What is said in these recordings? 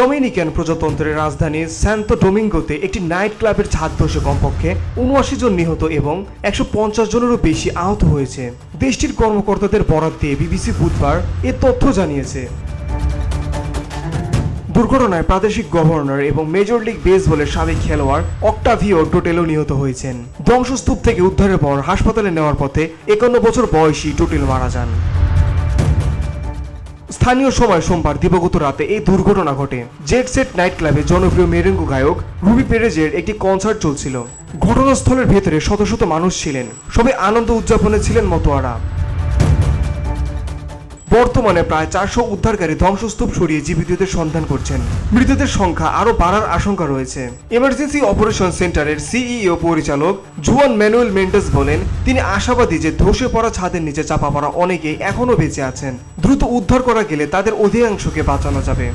Dominican প্রজাতন্ত্রের রাজধানী স্যান্তো ডোমিঙ্গোতে একটি নাইট ক্লাবের ছাদ ধসে কমপক্ষে ৭৯ জন নিহত এবং ১৫০ জনেরও বেশি আহত হয়েছে। দেশটির কর্মকর্তাদের বরাত দিয়ে বিবিসি বুধবার এ তথ্য জানিয়েছে। দুর্ঘটনায় প্রাদেশিক গভর্নর এবং মেজর লিগ বেসবলের সাবেক খেলোয়াড় অক্টাভিও টোটেলও নিহত হয়েছেন। ধ্বংসস্তূপ থেকে উদ্ধারের পর হাসপাতালে নেওয়ার পথে ৫১ বছর বয়সী টোটেল মারা যান। স্থানীয় সময় সোমবার দিবাগত রাতে এই দুর্ঘটনা ঘটে। জেট সেট নাইট ক্লাবে জনপ্রিয় মেরেঙ্গো গায়ক রুবি পেরেজের একটি কনসার্ট চলছিল। ঘটনাস্থলের ভেতরে শত শত মানুষ ছিলেন, সবাই আনন্দ উদযাপনে ছিলেন মতোয়ারা। বর্তমানে প্রায় ৪০০ উদ্ধারকারী ধ্বংসস্তূপ সরিয়ে জীবিতদের সন্ধান করছেন। মৃতদের সংখ্যা আরও বাড়ার আশঙ্কা রয়েছে। এমার্জেন্সি অপারেশন সেন্টারের সিইও পরিচালক জুয়ান ম্যানুয়েল মেন্ডেস বলেন, তিনি আশাবাদী যে ধসে পড়া ছাদের নিচে চাপা পড়া অনেকেই এখনও বেঁচে আছেন। দ্রুত উদ্ধার করা গেলে তাদের অধিকাংশকে বাঁচানো যাবে।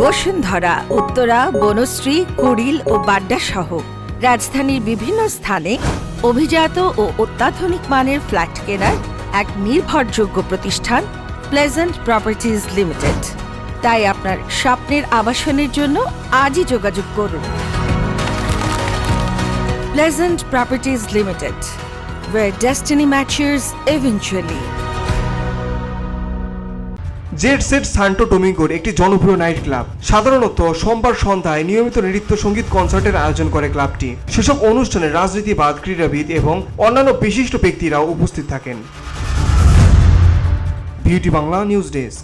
বসুন্ধরা, উত্তরা, বনশ্রী, কুড়িল ও বাড্ডা সহ রাজধানীর বিভিন্ন স্থানে অভিজাত ও অত্যাধুনিক মানের ফ্ল্যাট কেনার এক নির্ভরযোগ্য প্রতিষ্ঠান প্লেজেন্ট প্রপার্টিজ লিমিটেড। তাই আপনার স্বপ্নের আবাসনের জন্য আজই যোগাযোগ করুন। Pleasant properties limited, where destiny matches eventually. Jet set Santo ডোমিঙ্গোর একটি জনপ্রিয় নাইট ক্লাব। সাধারণত সোমবার সন্ধ্যায় নিয়মিত নৃত্য সঙ্গীত কনসার্টের আয়োজন করে ক্লাবটি। সেসব অনুষ্ঠানে রাজনীতিবাদ, ক্রীড়াবিদ এবং অন্যান্য বিশিষ্ট ব্যক্তিরাও উপস্থিত থাকেন। Beauty Bangla news desk.